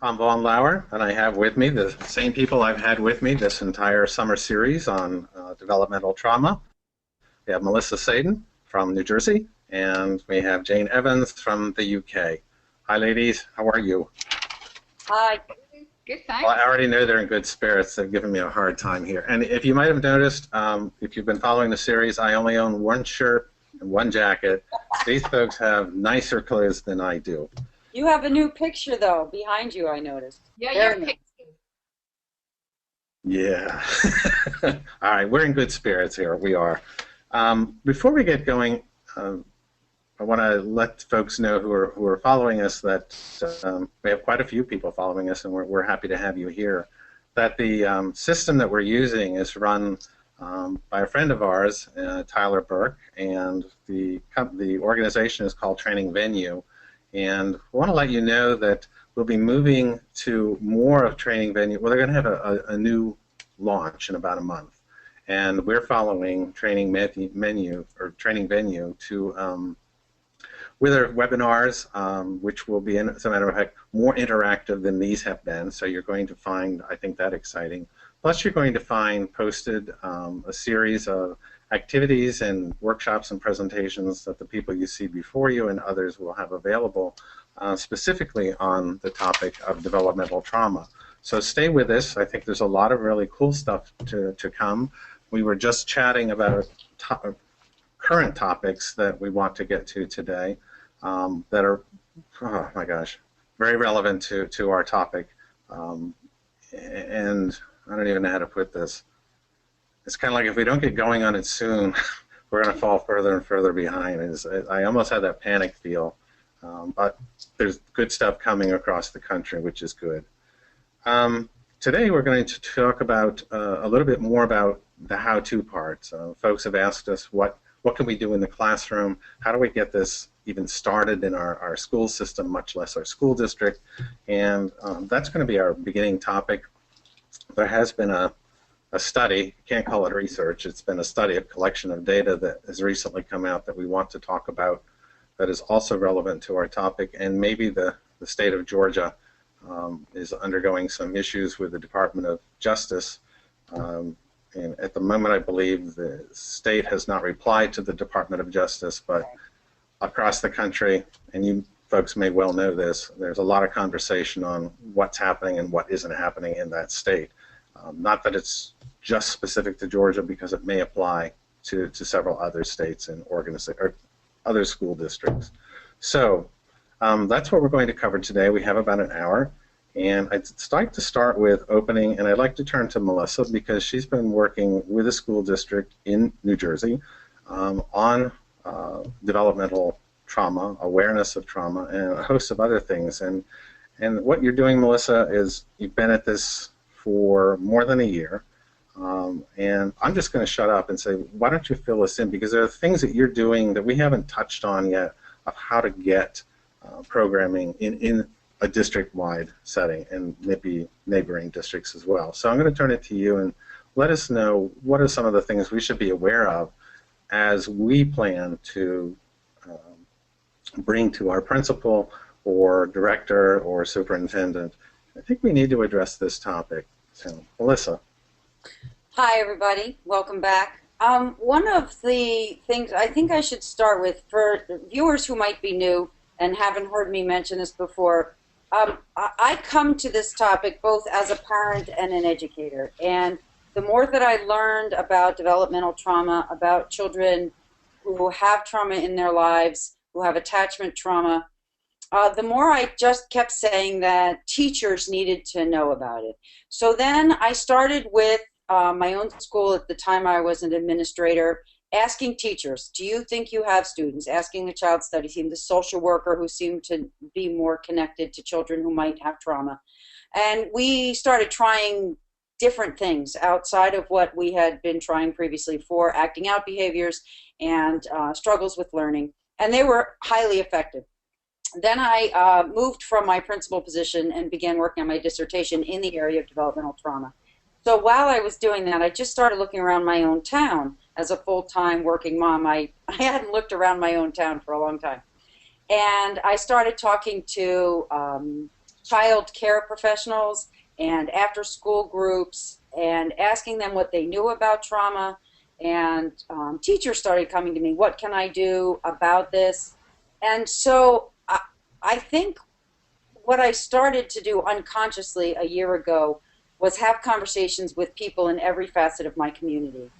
I'm Vaughn Lauer, and I have with me the same people I've had with me this entire summer series on developmental trauma. We have Melissa Sadin from New Jersey, and we have Jane Evans from the UK. Hi, ladies. How are you? Hi. Good, Well, thanks. I already know they're in good spirits. They've given me a hard time here. And if you might have noticed, if you've been following the series, I only own one shirt and one jacket. These folks have nicer clothes than I do. You have a new picture, though, behind you, I noticed. Yeah, Very you're nice. Yeah. All right, we're in good spirits here. We are. Before we get going, I want to let folks know who are following us that we have quite a few people following us, and we're happy to have you here. That the system that we're using is run by a friend of ours, Tyler Burke, and the organization is called Training Venue. And I want to let you know that we'll be moving to more of Training Venue. Well, they're going to have a new launch in about a month, and we're following Training Venue to with our webinars, which will be, as a matter of fact, more interactive than these have been. So you're going to find, I think, that exciting. Plus, you're going to find posted a series of activities and workshops and presentations that the people you see before you and others will have available specifically on the topic of developmental trauma. So stay with us. I think there's a lot of really cool stuff to come. We were just chatting about current topics that we want to get to today that are, oh my gosh, very relevant to our topic. And I don't even know how to put this. It's kind of like if we don't get going on it soon, we're going to fall further and further behind. I almost had that panic feel. But there's good stuff coming across the country, which is good. Today we're going to talk about a little bit more about the how-to parts. Folks have asked us what can we do in the classroom? How do we get this even started in our school system, much less our school district? And that's going to be our beginning topic. There has been a study, can't call it research, it's been a study, a collection of data that has recently come out that we want to talk about that is also relevant to our topic. And maybe the state of Georgia is undergoing some issues with the Department of Justice. And at the moment, I believe the state has not replied to the Department of Justice, but across the country, and you folks may well know this, there's a lot of conversation on what's happening and what isn't happening in that state. Not that it's just specific to Georgia, because it may apply to several other states and or other school districts. So that's what we're going to cover today. We have about an hour. And I'd like to start with opening, and I'd like to turn to Melissa because she's been working with a school district in New Jersey on developmental trauma, awareness of trauma, and a host of other things. And what you're doing, Melissa, is you've been at this for more than a year. And I'm just going to shut up and say, why don't you fill us in? Because there are things that you're doing that we haven't touched on yet of how to get programming in a district-wide setting and maybe neighboring districts as well. So I'm going to turn it to you and let us know what are some of the things we should be aware of as we plan to bring to our principal or director or superintendent. I think we need to address this topic. So, Melissa. Hi, everybody. Welcome back. One of the things I think I should start with, for viewers who might be new and haven't heard me mention this before, I come to this topic both as a parent and an educator. And the more that I learned about developmental trauma, about children who have trauma in their lives, who have attachment trauma, the more I just kept saying that teachers needed to know about it. So then I started with my own school. At the time I was an administrator, asking teachers, do you think you have students? Asking the child study team, the social worker who seemed to be more connected to children who might have trauma. And we started trying different things outside of what we had been trying previously for acting out behaviors and struggles with learning. And they were highly effective. Then I moved from my principal position and began working on my dissertation in the area of developmental trauma. So while I was doing that, I just started looking around my own town. As a full-time working mom, I hadn't looked around my own town for a long time. And I started talking to child care professionals and after school groups and asking them what they knew about trauma. And teachers started coming to me, what can I do about this? And so I think what I started to do unconsciously a year ago was have conversations with people in every facet of my community.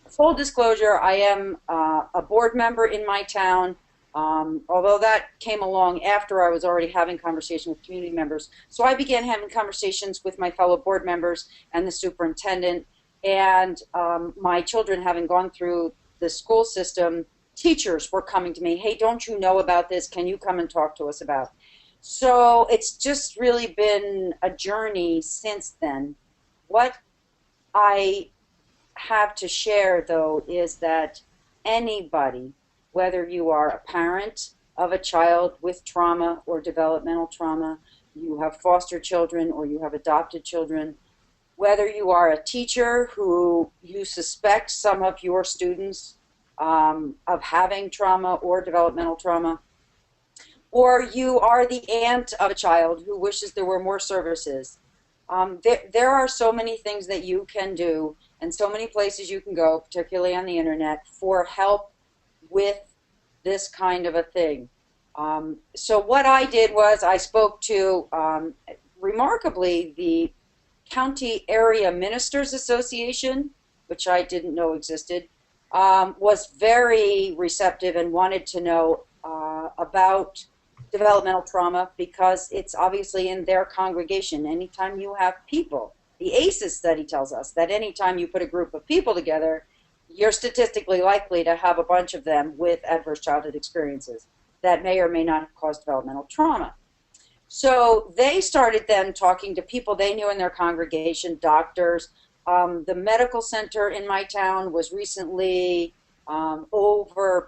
Full disclosure, I am a board member in my town, although that came along after I was already having conversations with community members. So I began having conversations with my fellow board members and the superintendent, and my children having gone through the school system, teachers were coming to me, hey, don't you know about this? Can you come and talk to us about it? So it's just really been a journey since then. What I have to share, though, is that anybody, whether you are a parent of a child with trauma or developmental trauma, you have foster children or you have adopted children, whether you are a teacher who you suspect some of your students of having trauma or developmental trauma, or you are the aunt of a child who wishes there were more services. There are so many things that you can do and so many places you can go, particularly on the internet, for help with this kind of a thing. So what I did was I spoke to, remarkably, the County Area Ministers Association, which I didn't know existed, was very receptive and wanted to know about developmental trauma because it's obviously in their congregation. Anytime you have people, the ACEs study tells us that anytime you put a group of people together, you're statistically likely to have a bunch of them with adverse childhood experiences that may or may not have caused developmental trauma. So they started then talking to people they knew in their congregation, doctors. The medical center in my town was recently bought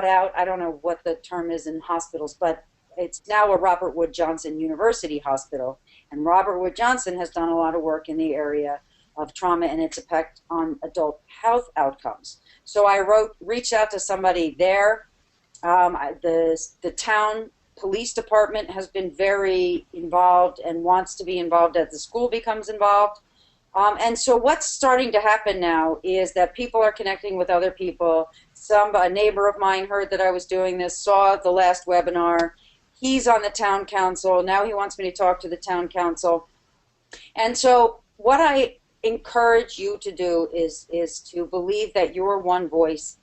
out. I don't know what the term is in hospitals, but it's now a Robert Wood Johnson University hospital. And Robert Wood Johnson has done a lot of work in the area of trauma and its effect on adult health outcomes. So I reached out to somebody there. The town police department has been very involved and wants to be involved as the school becomes involved. And so what's starting to happen now is that people are connecting with other people. A neighbor of mine heard that I was doing this, saw the last webinar. He's on the town council. Now he wants me to talk to the town council. And so what I encourage you to do is to believe that your one voice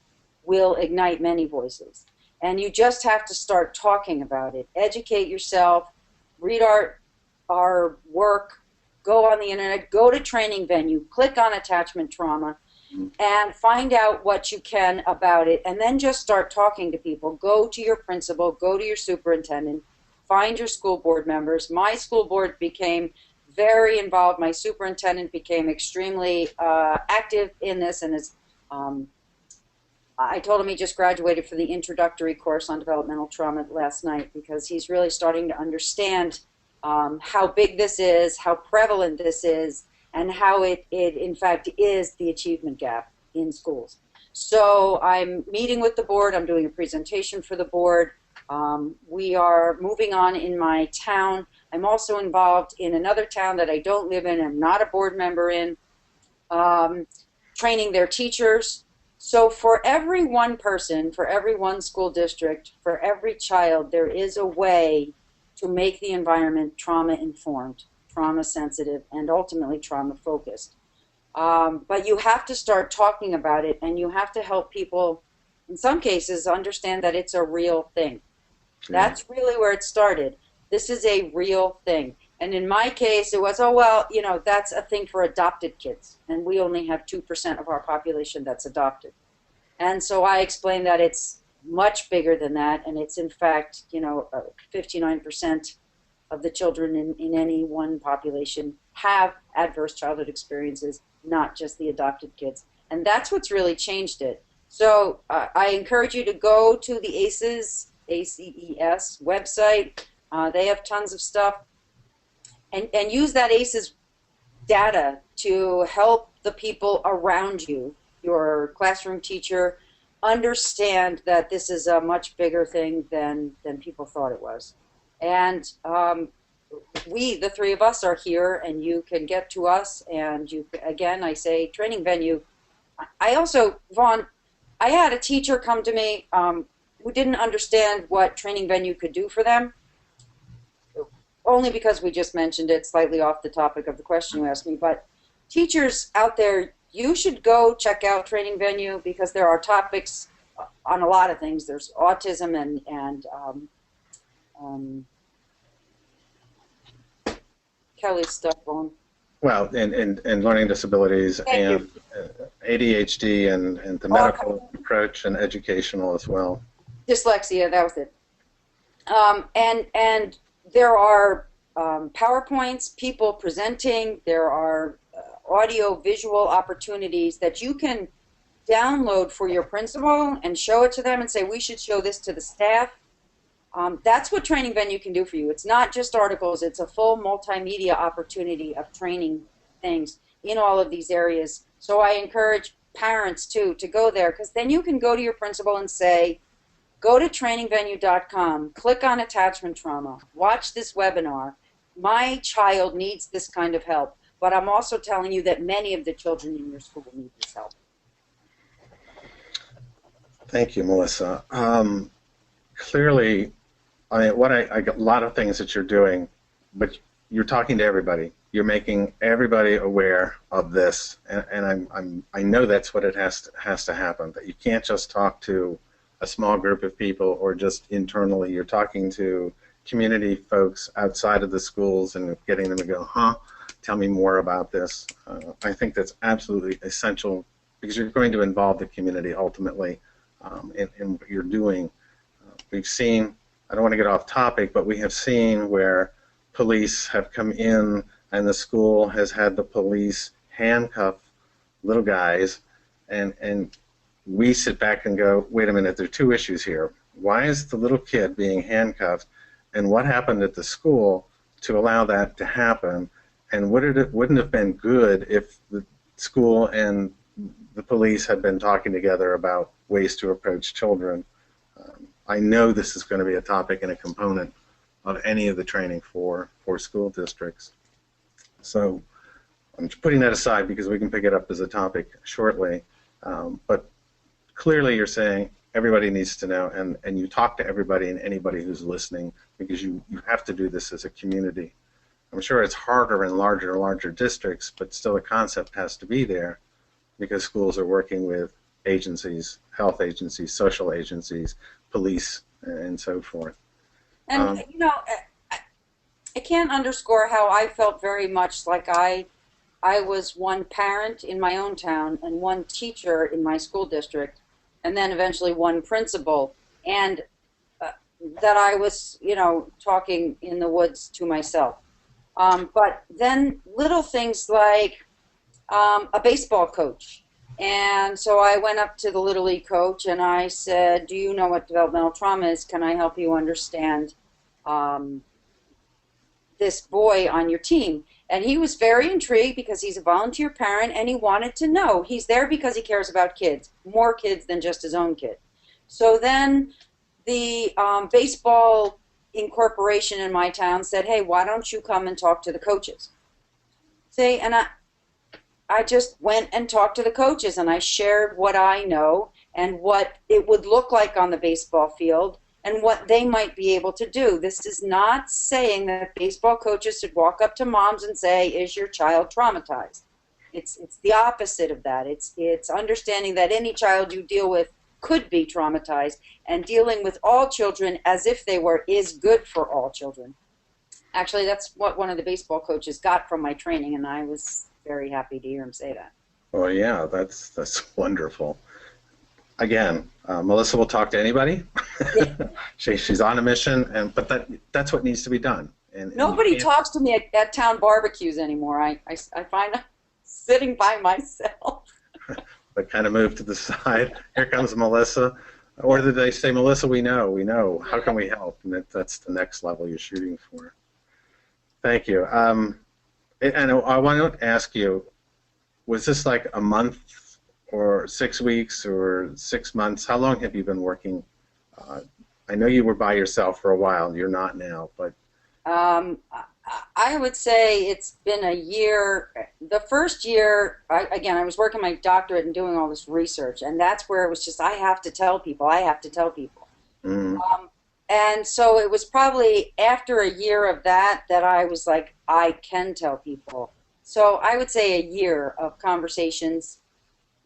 will ignite many voices. And you just have to start talking about it. Educate yourself, read our work, go on the internet, go to training venue, click on attachment trauma, and find out what you can about it, and then just start talking to people. Go to your principal, go to your superintendent, find your school board members. My school board became very involved. My superintendent became extremely active in this, and I told him he just graduated for the introductory course on developmental trauma last night because he's really starting to understand how big this is, how prevalent this is, and how it in fact is the achievement gap in schools. So I'm meeting with the board. I'm doing a presentation for the board. We are moving on in my town. I'm also involved in another town that I don't live in, I'm not a board member in, training their teachers. So for every one person, for every one school district, for every child, there is a way to make the environment trauma-informed, trauma-sensitive, and ultimately trauma-focused. But you have to start talking about it, and you have to help people, in some cases, understand that it's a real thing. Yeah. That's really where it started. This is a real thing. And in my case, it was, oh, well, you know, that's a thing for adopted kids, and we only have 2% of our population that's adopted. And so I explained that it's much bigger than that, and it's in fact, 59% of the children in any one population have adverse childhood experiences, not just the adopted kids. And that's what's really changed it. So I encourage you to go to the ACES, ACES website. They have tons of stuff. And use that ACES data to help the people around you, your classroom teacher, understand that this is a much bigger thing than people thought it was. And we, the three of us, are here, and you can get to us. And you, again, I say training venue. I also, Vaughn, I had a teacher come to me who didn't understand what training venue could do for them, only because we just mentioned it, slightly off the topic of the question you asked me. But teachers out there, you should go check out training venue, because there are topics on a lot of things. There's autism and Kelly's stuff on. Well, and learning disabilities and ADHD and the medical approach and educational as well. Dyslexia, that was it. And there are PowerPoints, people presenting. There are audio visual opportunities that you can download for your principal and show it to them and say, we should show this to the staff. That's what Training Venue can do for you. It's not just articles. It's a full multimedia opportunity of training things in all of these areas. So I encourage parents, too, to go there, because then you can go to your principal and say, go to trainingvenue.com, click on attachment trauma, watch this webinar. My child needs this kind of help, but I'm also telling you that many of the children in your school need this help. Thank you, Melissa. Clearly, I got a lot of things that you're doing, but you're talking to everybody. You're making everybody aware of this, and I know that's what it has to happen. That you can't just talk to a small group of people or just internally. You're talking to community folks outside of the schools and getting them to go, tell me more about this. I think that's absolutely essential, because you're going to involve the community ultimately in what you're doing. We've seen, I don't want to get off topic, but we have seen where police have come in and the school has had the police handcuff little guys, and we sit back and go, wait a minute, there are two issues here. Why is the little kid being handcuffed, and what happened at the school to allow that to happen? And wouldn't have been good if the school and the police had been talking together about ways to approach children. I know this is going to be a topic and a component of any of the training for school districts. So I'm putting that aside because we can pick it up as a topic shortly. But clearly you're saying everybody needs to know, and you talk to everybody and anybody who's listening, because you have to do this as a community. I'm sure it's harder in larger and larger districts, but still the concept has to be there, because schools are working with agencies, health agencies, social agencies, police, and so forth. And, I can't underscore how I felt very much like I was one parent in my own town and one teacher in my school district, and then eventually one principal, and that I was, talking in the woods to myself. But then little things like a baseball coach. And so I went up to the Little League coach and I said, do you know what developmental trauma is? Can I help you understand this boy on your team? And he was very intrigued, because he's a volunteer parent and he wanted to know. He's there because he cares about kids, more kids than just his own kid. So then the baseball incorporation in my town said, hey, why don't you come and talk to the coaches? See, and I just went and talked to the coaches, and I shared what I know and what it would look like on the baseball field and what they might be able to do. This is not saying that baseball coaches should walk up to moms and say, is your child traumatized? It's the opposite of that. It's understanding that any child you deal with could be traumatized, and dealing with all children as if they were is good for all children. Actually, that's what one of the baseball coaches got from my training, and I was very happy to hear him say that. Well, yeah, that's wonderful. Again, Melissa will talk to anybody. She's on a mission, but that's what needs to be done. And nobody talks to me at town barbecues anymore. I find I'm sitting by myself. But kind of move to the side. Here comes Melissa. Or did they say, Melissa, we know. How can we help? And that's the next level you're shooting for. Thank you. And I want to ask you, was this like a month or 6 weeks or 6 months? How long have you been working I know you were by yourself for a while. You're not now, but I would say it's been a year. The first year, I was working my doctorate and doing all this research, and that's where it was just, I have to tell people, I have to tell people. mm, And so it was probably after a year of that that I was like, I can tell people. So I would say a year of conversations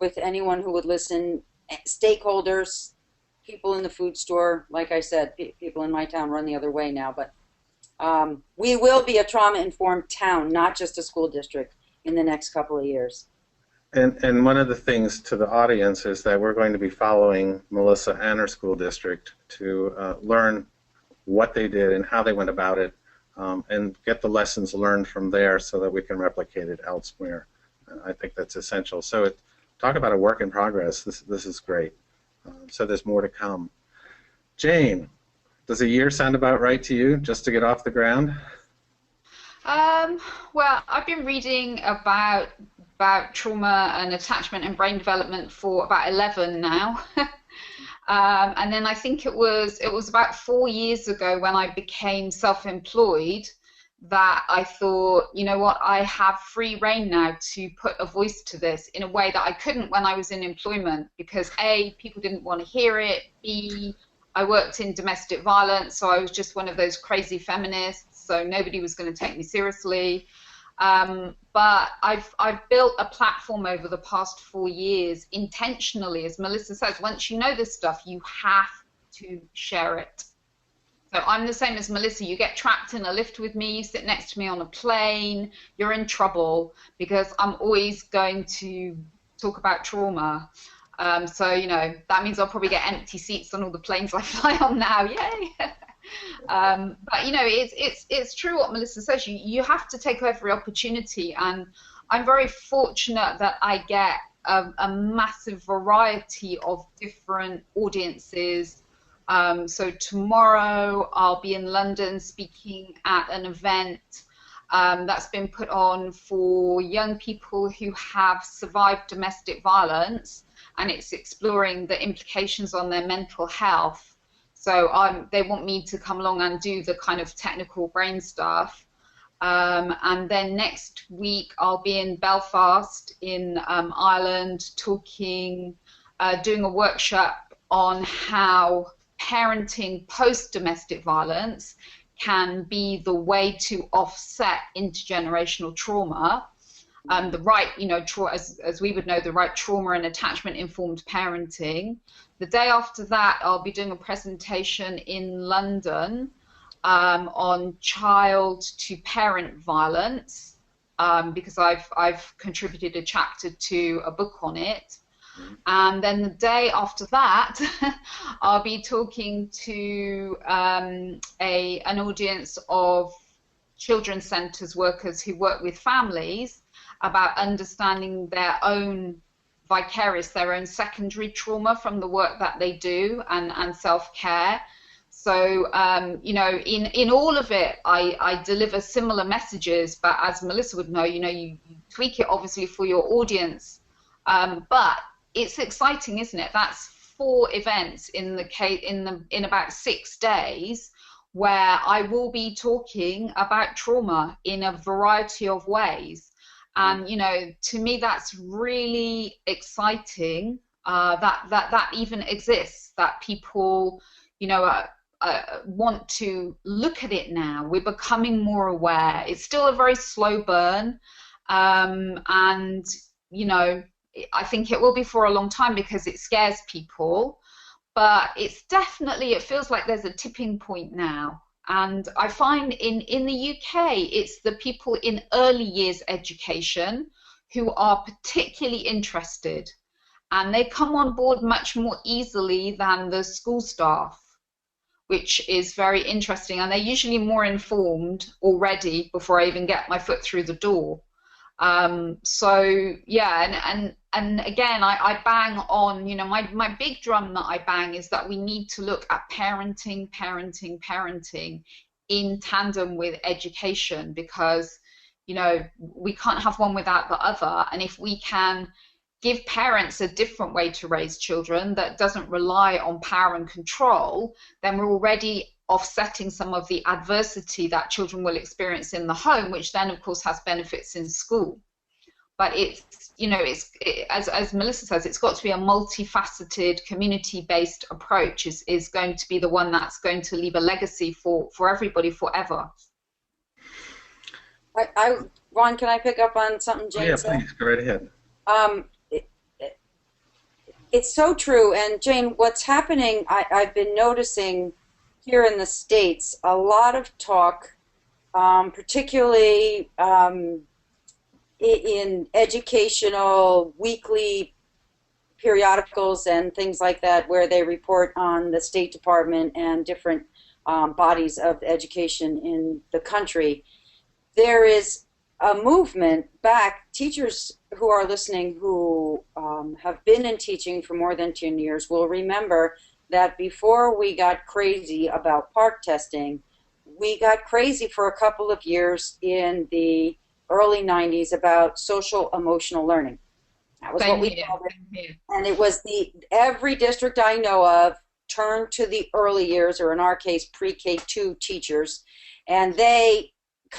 with anyone who would listen, stakeholders, people in the food store. Like I said, people in my town run the other way now, but we will be a trauma-informed town, not just a school district, in the next couple of years. and one of the things to the audience is that we're going to be following Melissa and her school district to learn what they did and how they went about it, and get the lessons learned from there so that we can replicate it elsewhere. I think that's essential. So talk about a work in progress. This is great. So there's more to come. Jane, does a year sound about right to you, just to get off the ground? Well, I've been reading about trauma and attachment and brain development for about 11 now. And then I think it was about 4 years ago when I became self-employed that I thought, you know what, I have free rein now to put a voice to this in a way that I couldn't when I was in employment, because A, people didn't want to hear it, B, I worked in domestic violence, so I was just one of those crazy feminists, so nobody was going to take me seriously. But I've built a platform over the past 4 years intentionally, as Melissa says. Once you know this stuff, you have to share it. So I'm the same as Melissa. You get trapped in a lift with me, you sit next to me on a plane, you're in trouble, because I'm always going to talk about trauma. So, you know, that means I'll probably get empty seats on all the planes I fly on now. Yay! But, you know, it's true what Melissa says. You have to take every opportunity. And I'm very fortunate that I get a massive variety of different audiences. So tomorrow I'll be in London speaking at an event that's been put on for young people who have survived domestic violence, and it's exploring the implications on their mental health. So they want me to come along and do the kind of technical brain stuff. And then next week I'll be in Belfast in Ireland doing a workshop on how parenting post-domestic violence can be the way to offset intergenerational trauma. The right, you know, as we would know, the right trauma and attachment-informed parenting. The day after that, I'll be doing a presentation in London on child-to-parent violence, because I've contributed a chapter to a book on it. And then the day after that, I'll be talking to an audience of children's centres workers who work with families about understanding their own their own secondary trauma from the work that they do, and self-care. So, you know, in all of it, I deliver similar messages, but as Melissa would know, you know, you tweak it obviously for your audience. But it's exciting, isn't it? That's 4 events in about 6 days, where I will be talking about trauma in a variety of ways. And, you know, to me, that's really exciting, that even exists, that people, you know, want to look at it now. We're becoming more aware. It's still a very slow burn, and, you know, I think it will be for a long time because it scares people, but it's definitely, it feels like there's a tipping point now. And I find in the UK, it's the people in early years education who are particularly interested, and they come on board much more easily than the school staff, which is very interesting. And they're usually more informed already before I even get my foot through the door. So yeah, and again, I bang on, you know, my big drum that I bang is that we need to look at parenting in tandem with education, because, you know, we can't have one without the other. And if we can give parents a different way to raise children that doesn't rely on power and control, then we're already offsetting some of the adversity that children will experience in the home, which then of course has benefits in school. But it's, as Melissa says, it's got to be a multifaceted, community-based approach is going to be the one that's going to leave a legacy for everybody forever. Ron, can I pick up on something Jane said? Yeah, please, go right ahead. It's so true. And Jane, what's happening, I've been noticing here in the States, a lot of talk, particularly in educational weekly periodicals and things like that, where they report on the State Department and different bodies of education in the country. There is a movement back. Teachers who are listening who have been in teaching for more than 10 years will remember that before we got crazy about PARCC testing, we got crazy for a couple of years in the early 90s about social emotional learning. That was what we called it. And it was every district I know of turned to the early years, or in our case, pre-K2 teachers, and they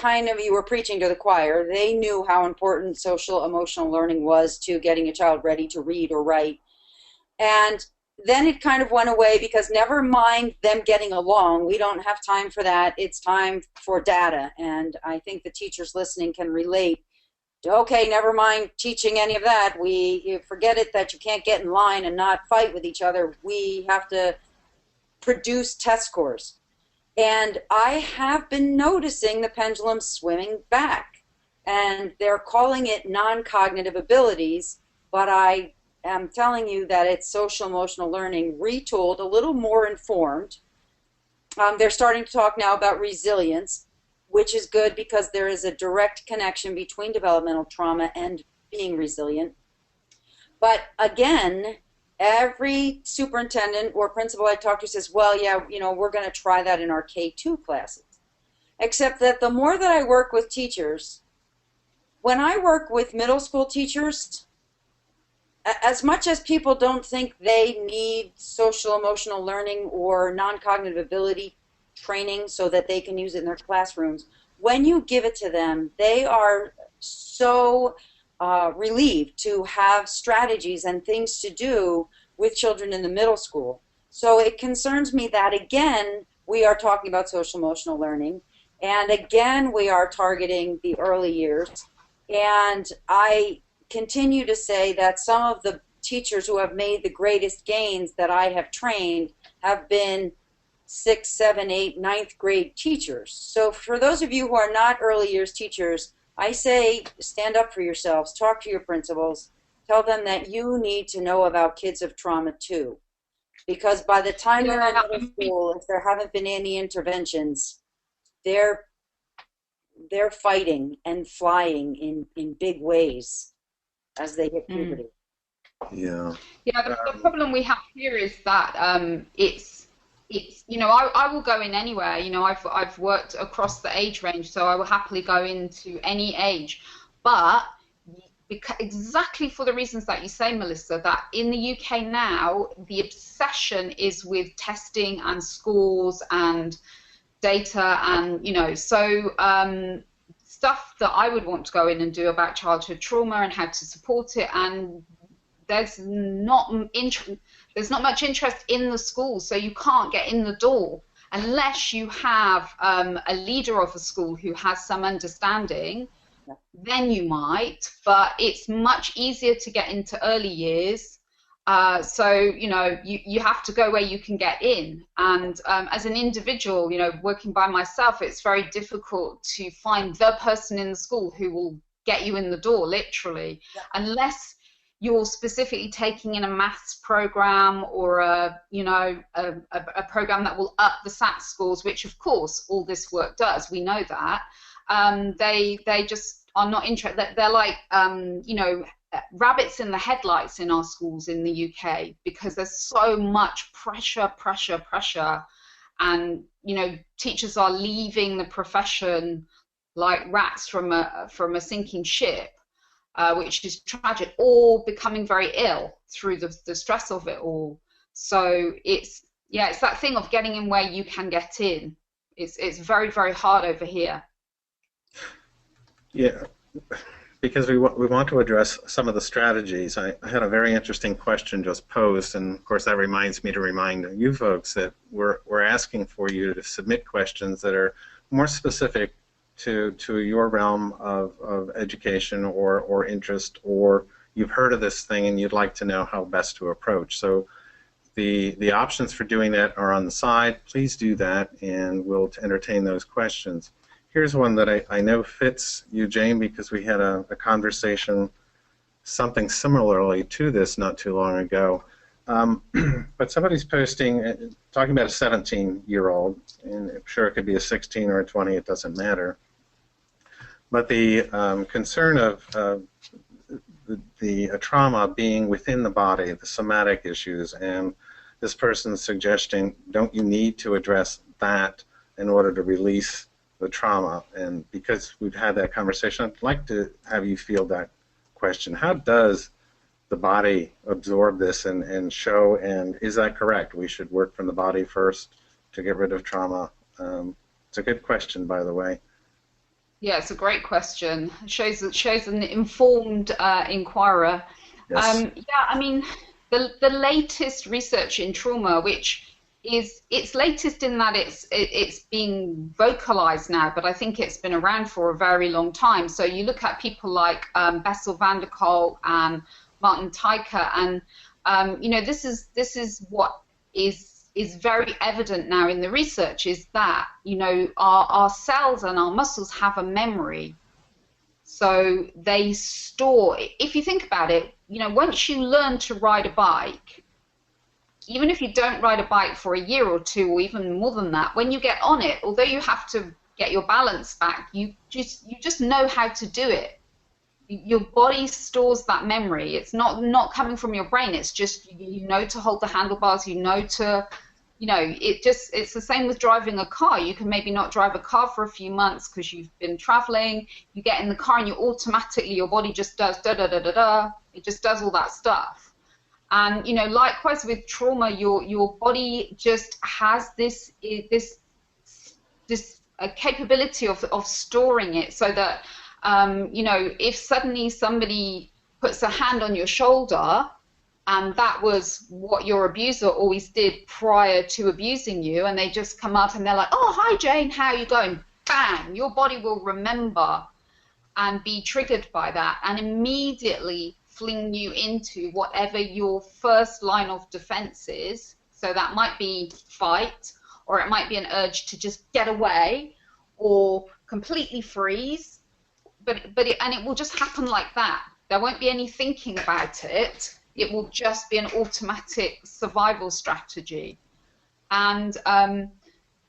you were preaching to the choir. They knew how important social emotional learning was to getting a child ready to read or write. And then it kind of went away because never mind them getting along, we don't have time for that. It's time for data. And I think the teachers listening can relate. Okay, never mind teaching any of that. You forget it that you can't get in line and not fight with each other. We have to produce test scores. And I have been noticing the pendulum swimming back. And they're calling it non-cognitive abilities, but I am telling you that it's social emotional learning retooled, a little more informed. They're starting to talk now about resilience, which is good because there is a direct connection between developmental trauma and being resilient. But again, every superintendent or principal I talk to says, well, yeah, we're going to try that in our K2 classes. Except that the more that I work with teachers, when I work with middle school teachers, as much as people don't think they need social emotional learning or non-cognitive ability training so that they can use it in their classrooms, when you give it to them, they are so relieved to have strategies and things to do with children in the middle school. So it concerns me that, again, we are talking about social emotional learning, and again, we are targeting the early years. And I continue to say that some of the teachers who have made the greatest gains that I have trained have been 6th, 7th, 8th, 9th grade teachers. So for those of you who are not early years teachers, I say stand up for yourselves, talk to your principals, tell them that you need to know about kids of trauma too. Because by the time they're in middle school, if there haven't been any interventions, they're fighting and flying in big ways as they hit puberty. Yeah. Yeah, the problem we have here is that it's I will go in anywhere. I've worked across the age range, so I will happily go into any age. But exactly for the reasons that you say, Melissa, that in the UK now, the obsession is with testing and scores and data and, stuff that I would want to go in and do about childhood trauma and how to support it, and there's not much interest in the school, so you can't get in the door unless you have a leader of a school who has some understanding. Then you might, but it's much easier to get into early years. So you have to go where you can get in. And as an individual, working by myself, it's very difficult to find the person in the school who will get you in the door, literally, unless you're specifically taking in a maths program or a program that will up the SAT scores, which of course all this work does. We know that. They just are not interested. They're like rabbits in the headlights in our schools in the UK, because there's so much pressure, and teachers are leaving the profession like rats from a sinking ship. which is tragic, or becoming very ill through the stress of it all. So it's that thing of getting in where you can get in. It's very, very hard over here. Yeah, because we want to address some of the strategies. I had a very interesting question just posed, and of course that reminds me to remind you folks that we're asking for you to submit questions that are more specific to your realm of education or interest, or you've heard of this thing and you'd like to know how best to approach. So the options for doing that are on the side. Please do that, and we'll entertain those questions. Here's one that I know fits you, Jane, because we had a conversation, something similarly to this not too long ago. But somebody's posting, talking about a 17-year-old, and I'm sure it could be a 16 or a 20, it doesn't matter. But the concern of the trauma being within the body, the somatic issues, and this person's suggesting, don't you need to address that in order to release the trauma? And because we've had that conversation, I'd like to have you field that question. How does the body absorb this and show, and is that correct? We should work from the body first to get rid of trauma. It's a good question, by the way. Yeah, it's a great question. It shows an informed inquirer. Yes. Yeah, I mean, the latest research in trauma, which it's latest in that it's being vocalized now, but I think it's been around for a very long time. So you look at people like Bessel van der Kolk and Martin Teicher, and you know, this is what is very evident now in the research, is that, you know, our cells and our muscles have a memory. So they store, if you think about it, you know, once you learn to ride a bike, even if you don't ride a bike for a year or two or even more than that, when you get on it, although you have to get your balance back, you just know how to do it. Your body stores that memory. It's not coming from your brain. It's just, you know to hold the handlebars, you know to, you know, it's the same with driving a car. You can maybe not drive a car for a few months because you've been traveling. You get in the car and you automatically, your body just does da-da-da-da-da. It just does all that stuff. And, you know, likewise with trauma, your body just has this capability of storing it, so that, you know, if suddenly somebody puts a hand on your shoulder, and that was what your abuser always did prior to abusing you, and they just come up and they're like, oh, hi, Jane, how are you going? Bang, your body will remember and be triggered by that and immediately fling you into whatever your first line of defense is. So that might be fight, or it might be an urge to just get away or completely freeze, but it will just happen like that. There won't be any thinking about it. It will just be an automatic survival strategy. And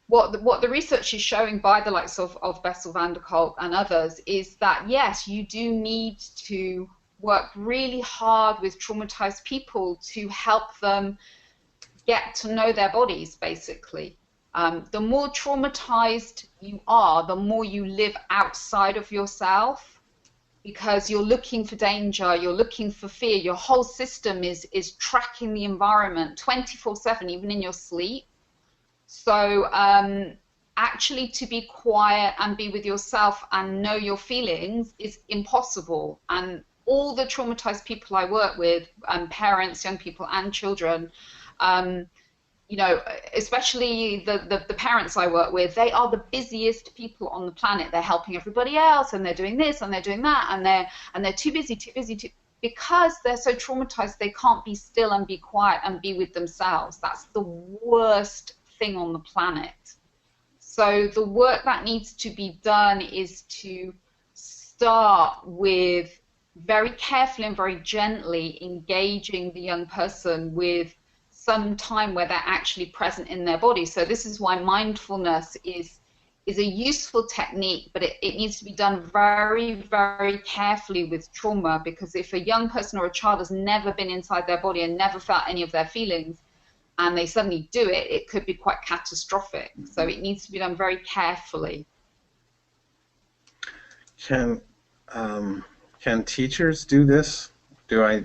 what the research is showing by the likes of Bessel van der Kolk and others is that, yes, you do need to work really hard with traumatized people to help them get to know their bodies, basically. The more traumatized you are, the more you live outside of yourself, because you're looking for danger, you're looking for fear. Your whole system is tracking the environment 24/7, even in your sleep. So actually to be quiet and be with yourself and know your feelings is impossible. And all the traumatized people I work with, parents, young people and children, you know, especially the parents I work with, they are the busiest people on the planet. They're helping everybody else, and they're doing this, and they're doing that, and they're too busy because they're so traumatized they can't be still and be quiet and be with themselves. That's the worst thing on the planet. So the work that needs to be done is to start with very carefully and very gently engaging the young person with some time where they're actually present in their body. So this is why mindfulness is a useful technique, but it needs to be done very, very carefully with trauma, because if a young person or a child has never been inside their body and never felt any of their feelings, and they suddenly do it, it could be quite catastrophic. So it needs to be done very carefully. Can can teachers do this? Do I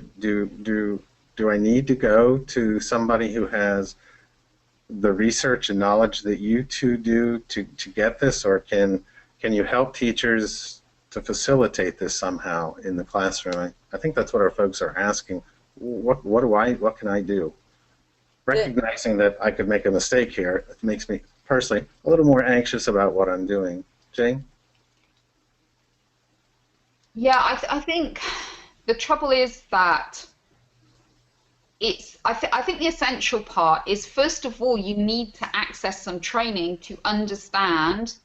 need to go to somebody who has the research and knowledge that you two do to get this, or can you help teachers to facilitate this somehow in the classroom? I think that's what our folks are asking. What can I do? Recognizing that I could make a mistake here, it makes me personally a little more anxious about what I'm doing. Jane? Yeah, I think the trouble is that I think the essential part is, first of all, you need to access some training to understand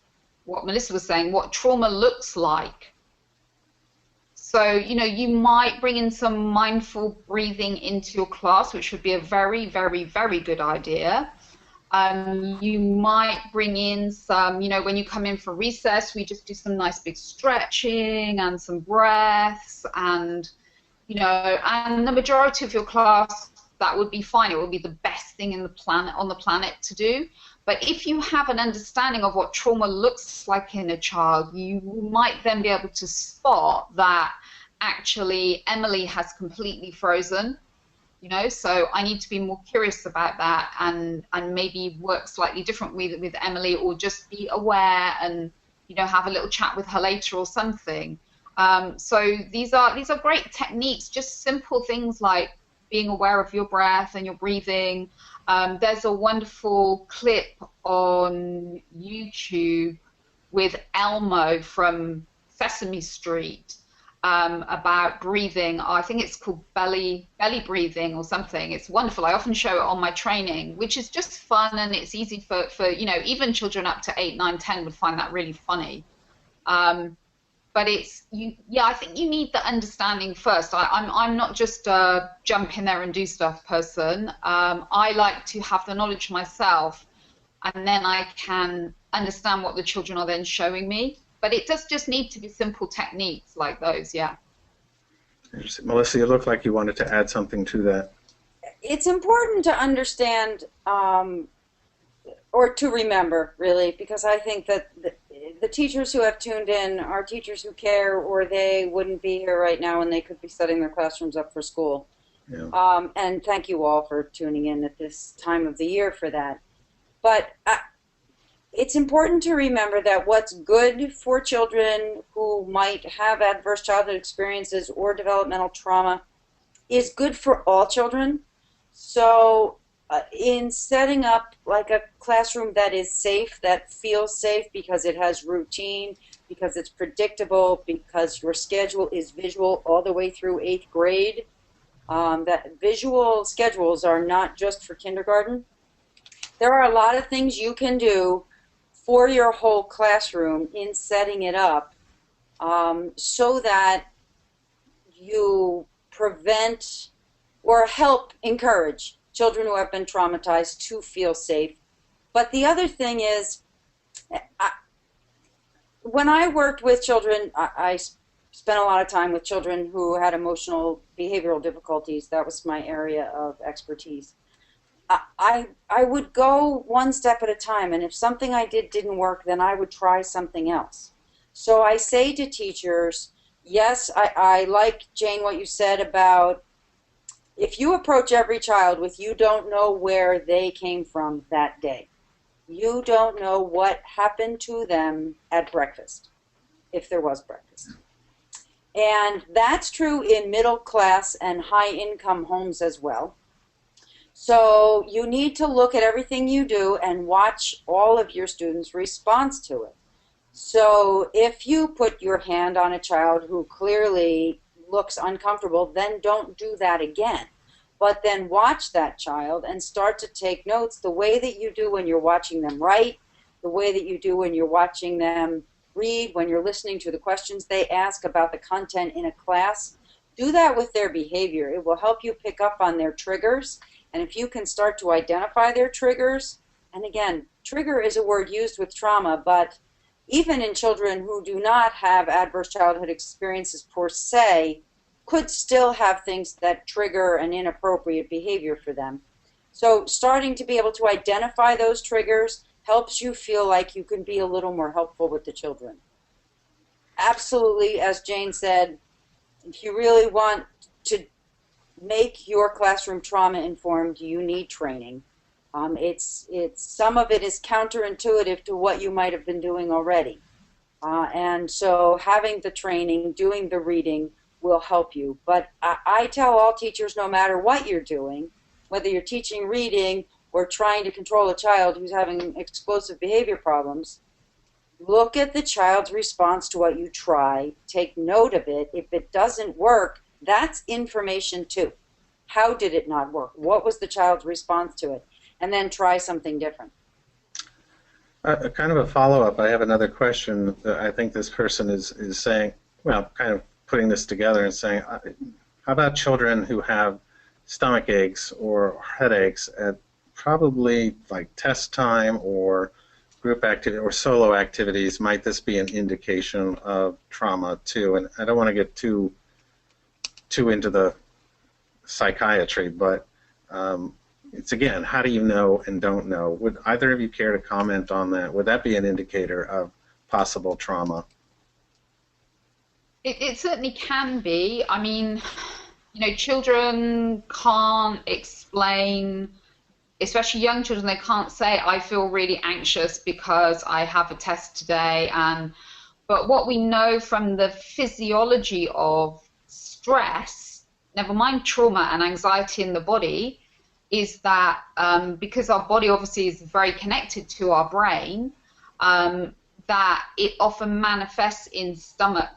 what Melissa was saying, what trauma looks like. So, you might bring in some mindful breathing into your class, which would be a very, very, very good idea. You might bring in some, when you come in for recess, we just do some nice big stretching and some breaths, and and the majority of your class, that would be fine. It would be the best thing on the planet to do. But if you have an understanding of what trauma looks like in a child, you might then be able to spot that actually Emily has completely frozen, so I need to be more curious about that and maybe work slightly differently with Emily, or just be aware and, have a little chat with her later or something. So these are great techniques, just simple things like being aware of your breath and your breathing. There's a wonderful clip on YouTube with Elmo from Sesame Street about breathing. I think it's called belly breathing or something. It's wonderful. I often show it on my training, which is just fun, and it's easy for even children up to 8, 9, 10 would find that really funny. But I think you need the understanding first. I'm not just a jump in there and do stuff person. I like to have the knowledge myself, and then I can understand what the children are then showing me. But it does just need to be simple techniques like those, yeah. Melissa, you look like you wanted to add something to that. It's important to understand or to remember, really, because I think that the teachers who have tuned in are teachers who care, or they wouldn't be here right now and they could be setting their classrooms up for school. Yeah. And thank you all for tuning in at this time of the year for that. But it's important to remember that what's good for children who might have adverse childhood experiences or developmental trauma is good for all children. So in setting up like a classroom that is safe, that feels safe because it has routine, because it's predictable, because your schedule is visual all the way through 8th grade, that visual schedules are not just for kindergarten. There are a lot of things you can do for your whole classroom in setting it up so that you prevent or help encourage children who have been traumatized to feel safe. But the other thing is, when I worked with children, I spent a lot of time with children who had emotional behavioral difficulties. That was my area of expertise. I would go one step at a time, and if something I did didn't work, then I would try something else. So I say to teachers, yes, I like, Jane, what you said about if you approach every child with you don't know where they came from that day. You don't know what happened to them at breakfast, if there was breakfast. And that's true in middle class and high income homes as well. So you need to look at everything you do and watch all of your students' response to it. So if you put your hand on a child who clearly looks uncomfortable, then don't do that again. But then watch that child and start to take notes the way that you do when you're watching them write, the way that you do when you're watching them read, when you're listening to the questions they ask about the content in a class. Do that with their behavior. It will help you pick up on their triggers. And if you can start to identify their triggers, and again, trigger is a word used with trauma, but even in children who do not have adverse childhood experiences per se, could still have things that trigger an inappropriate behavior for them. So starting to be able to identify those triggers helps you feel like you can be a little more helpful with the children. Absolutely, as Jane said, if you really want to make your classroom trauma informed, you need training. It's some of it is counterintuitive to what you might have been doing already, and so having the training, doing the reading will help you. But I tell all teachers, no matter what you're doing, whether you're teaching reading or trying to control a child who's having explosive behavior problems, look at the child's response to what you try, take note of it. If it doesn't work, that's information too. How did it not work? What was the child's response to it? And then try something different. Kind of a follow-up. I have another question. I think this person is saying, well, kind of putting this together and saying, how about children who have stomach aches or headaches at probably like test time or group activity or solo activities? Might this be an indication of trauma too? And I don't want to get too into the psychiatry, but it's again, how do you know and don't know? Would either of you care to comment on that? Would that be an indicator of possible trauma? It certainly can be. I mean, children can't explain, especially young children, they can't say, I feel really anxious because I have a test today. But what we know from the physiology of stress, never mind trauma and anxiety in the body, is that because our body obviously is very connected to our brain, that it often manifests in stomach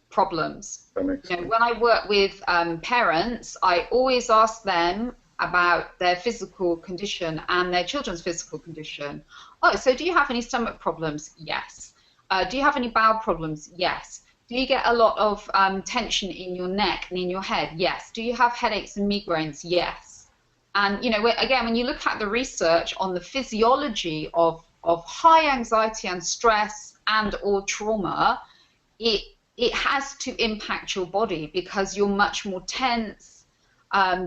problems. When I work with parents, I always ask them about their physical condition and their children's physical condition. Oh, so do you have any stomach problems? Yes. Do you have any bowel problems? Yes. Do you get a lot of tension in your neck and in your head? Yes. Do you have headaches and migraines? Yes. And, again, when you look at the research on the physiology of high anxiety and stress and or trauma, it has to impact your body because you're much more tense.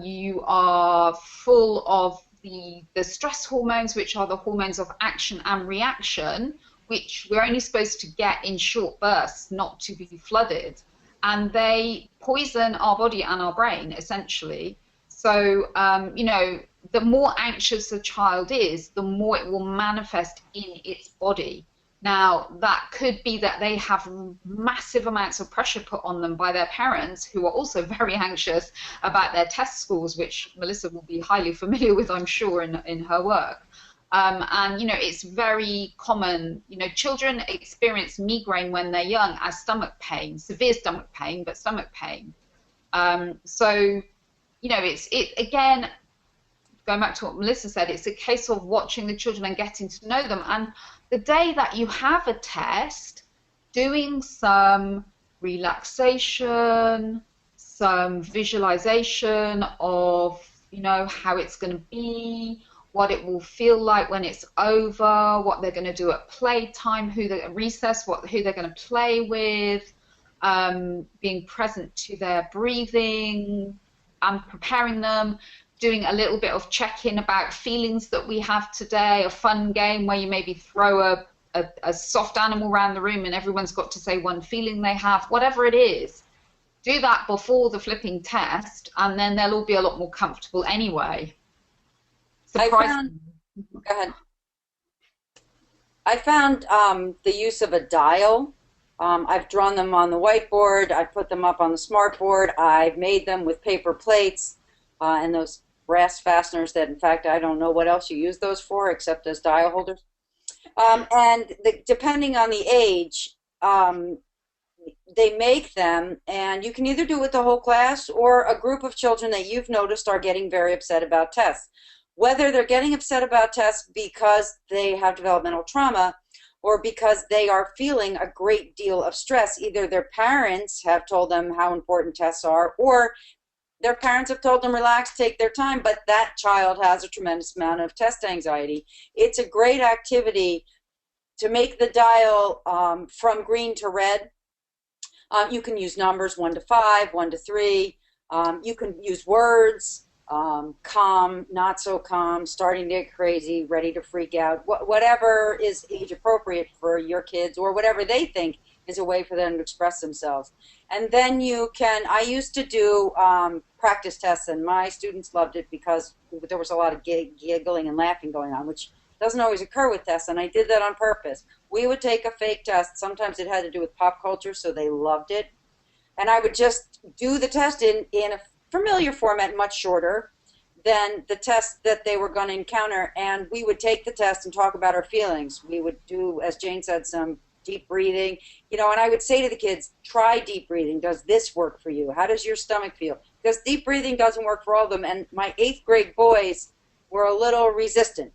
You are full of the stress hormones, which are the hormones of action and reaction, which we're only supposed to get in short bursts, not to be flooded. And they poison our body and our brain, essentially. So, the more anxious a child is, the more it will manifest in its body. Now, that could be that they have massive amounts of pressure put on them by their parents, who are also very anxious about their test scores, which Melissa will be highly familiar with, I'm sure, in her work. And, it's very common. Children experience migraine when they're young as stomach pain, severe stomach pain, but stomach pain. So, again, going back to what Melissa said, it's a case of watching the children and getting to know them. And the day that you have a test, doing some relaxation, some visualization of, how it's going to be, what it will feel like when it's over, what they're going to do at playtime, who they're at recess, who they're going to play with, being present to their breathing, and preparing them, doing a little bit of check-in about feelings that we have today, a fun game where you maybe throw a soft animal around the room and everyone's got to say one feeling they have, whatever it is. Do that before the flipping test, and then they'll all be a lot more comfortable anyway. Go ahead. I found the use of a dial. I've drawn them on the whiteboard. I've put them up on the smartboard. I've made them with paper plates and those brass fasteners that, in fact, I don't know what else you use those for except as dial holders. Depending on the age, they make them, and you can either do it with the whole class or a group of children that you've noticed are getting very upset about tests. Whether they're getting upset about tests because they have developmental trauma or because they are feeling a great deal of stress. Either their parents have told them how important tests are, or their parents have told them, relax, take their time, but that child has a tremendous amount of test anxiety. It's a great activity to make the dial from green to red. You can use numbers 1 to 5, 1 to 3. You can use words, calm, not so calm, starting to get crazy, ready to freak out, whatever is age appropriate for your kids or whatever they think is a way for them to express themselves. And then I used to do practice tests, and my students loved it because there was a lot of giggling and laughing going on, which doesn't always occur with tests, and I did that on purpose. We would take a fake test. Sometimes it had to do with pop culture, so they loved it. And I would just do the test in a familiar format, much shorter than the test that they were going to encounter, and we would take the test and talk about our feelings. We would do, as Jane said, some deep breathing, and I would say to the kids, try deep breathing. Does this work for you? How does your stomach feel? Because deep breathing doesn't work for all of them, and my 8th grade boys were a little resistant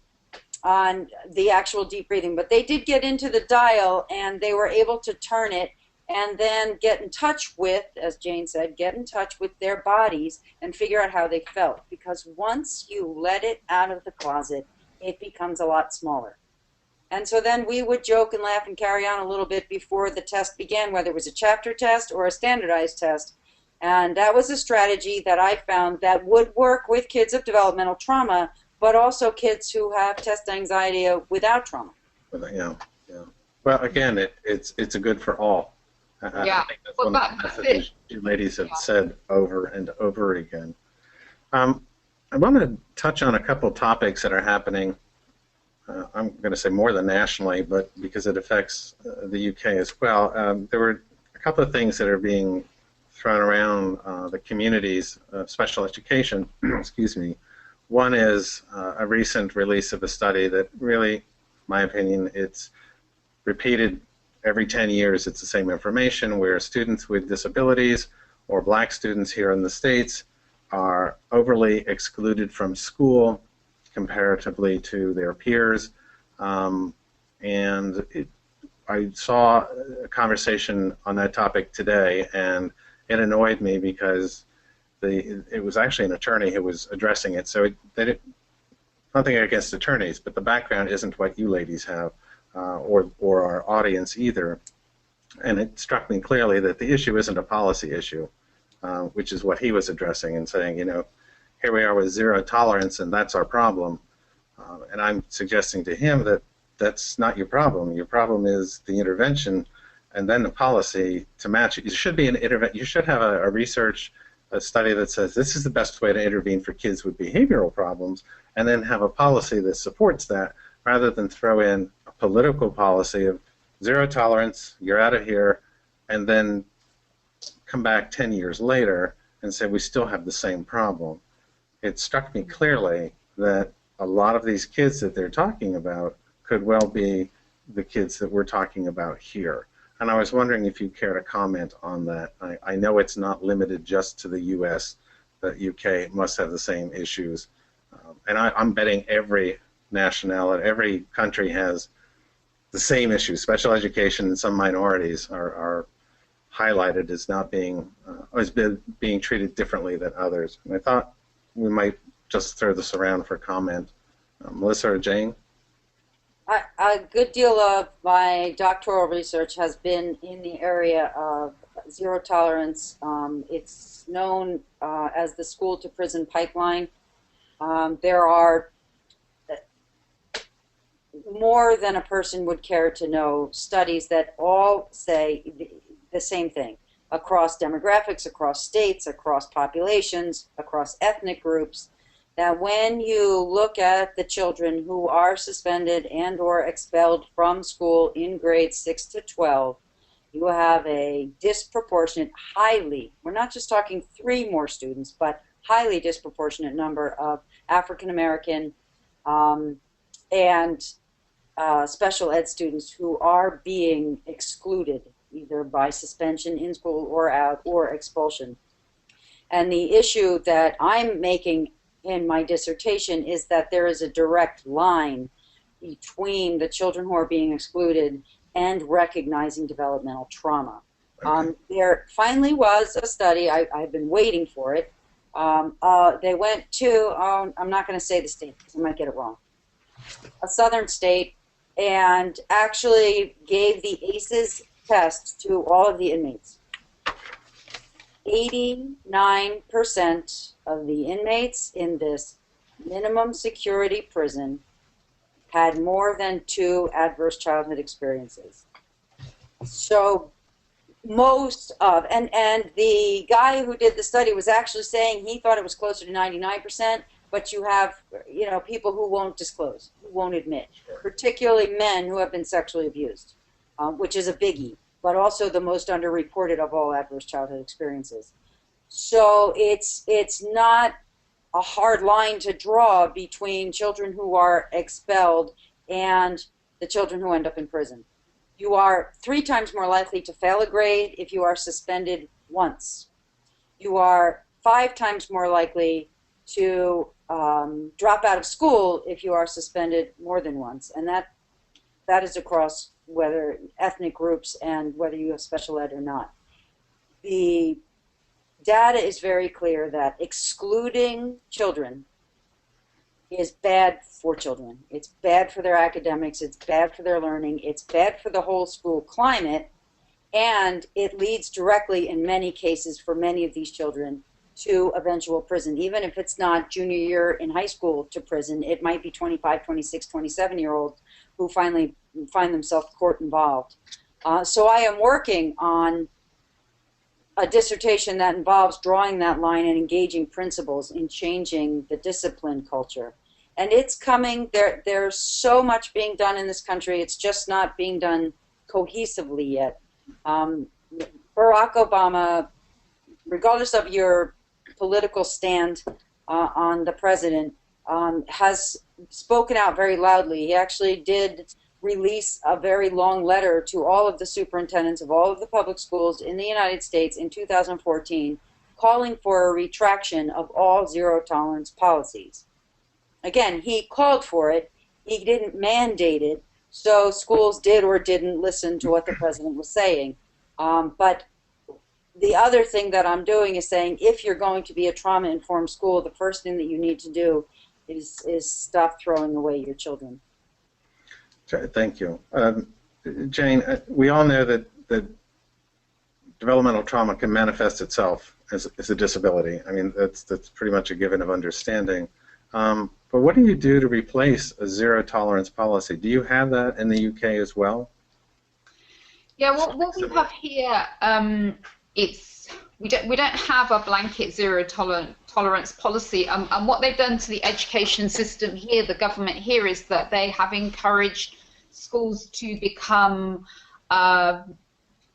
on the actual deep breathing, but they did get into the dial, and they were able to turn it and then get in touch with, as Jane said, get in touch with their bodies and figure out how they felt. Because once you let it out of the closet, it becomes a lot smaller. And so then we would joke and laugh and carry on a little bit before the test began, whether it was a chapter test or a standardized test. And that was a strategy that I found that would work with kids of developmental trauma, but also kids who have test anxiety without trauma. Yeah. Well, again, it's a good for all. Yeah. I think that's one of the messages you ladies have said over and over again. I want to touch on a couple topics that are happening. I'm going to say more than nationally, but because it affects the UK as well. There were a couple of things that are being thrown around the communities of special education. Excuse me. One is a recent release of a study that really, in my opinion, it's repeated every 10 years. It's the same information where students with disabilities or black students here in the States are overly excluded from school comparatively to their peers. I saw a conversation on that topic today, and it annoyed me because it was actually an attorney who was addressing it. So nothing against attorneys, but the background isn't what you ladies have. Or our audience either. And it struck me clearly that the issue isn't a policy issue, which is what he was addressing and saying, here we are with zero tolerance and that's our problem. And I'm suggesting to him that that's not your problem. Your problem is the intervention and then the policy to match it. You should be you should have a study that says this is the best way to intervene for kids with behavioral problems, and then have a policy that supports that, rather than throw in a political policy of zero tolerance, you're out of here, and then come back 10 years later and say we still have the same problem. It struck me clearly that a lot of these kids that they're talking about could well be the kids that we're talking about here. And I was wondering if you care to comment on that. I know it's not limited just to the U.S. The UK must have the same issues. And I'm betting every nationality, every country has the same issues. Special education and some minorities are highlighted as not being being treated differently than others. And I thought we might just throw this around for comment. Melissa or Jane? A good deal of my doctoral research has been in the area of zero tolerance. It's known as the school to prison pipeline. There are more than a person would care to know studies that all say the same thing across demographics, across states, across populations, across ethnic groups, that when you look at the children who are suspended and or expelled from school in grades 6 to 12, you have a disproportionate, we're not just talking 3 more students, but highly disproportionate number of African American and special ed students who are being excluded either by suspension in school or out or expulsion. And the issue that I'm making in my dissertation is that there is a direct line between the children who are being excluded and recognizing developmental trauma. Okay. There finally was a study, I've been waiting for it. They went to, I'm not going to say the state because I might get it wrong, a southern state, and actually gave the ACEs test to all of the inmates. 89% of the inmates in this minimum security prison had more than 2 adverse childhood experiences. So most of, and the guy who did the study was actually saying he thought it was closer to 99%, but you have, people who won't disclose, who won't admit, particularly men who have been sexually abused, which is a biggie, but also the most underreported of all adverse childhood experiences. So it's not a hard line to draw between children who are expelled and the children who end up in prison. You are 3 times more likely to fail a grade if you are suspended once. You are 5 times more likely to drop out of school if you are suspended more than once. And that is across whether ethnic groups and whether you have special ed or not. The data is very clear that excluding children is bad for children. It's bad for their academics, it's bad for their learning, it's bad for the whole school climate, and it leads directly, in many cases, for many of these children, to eventual prison. Even if it's not junior year in high school to prison, it might be 25, 26, 27-year-olds who finally find themselves court involved. So I am working on a dissertation that involves drawing that line and engaging principals in changing the discipline culture. And it's coming. There's so much being done in this country. It's just not being done cohesively yet. Barack Obama, regardless of your political stand on the president, has spoken out very loudly. He actually did release a very long letter to all of the superintendents of all of the public schools in the United States in 2014, calling for a retraction of all zero-tolerance policies. Again, he called for it. He didn't mandate it, so schools did or didn't listen to what the president was saying. But the other thing that I'm doing is saying, if you're going to be a trauma-informed school, the first thing that you need to do is stop throwing away your children. Thank you. Jane, we all know that developmental trauma can manifest itself as a disability. I mean, that's pretty much a given of understanding. But what do you do to replace a zero-tolerance policy? Do you have that in the UK as well? Yeah, what we have here, we don't have a blanket zero tolerance policy. And what they've done to the education system here, the government here, is that they have encouraged schools to become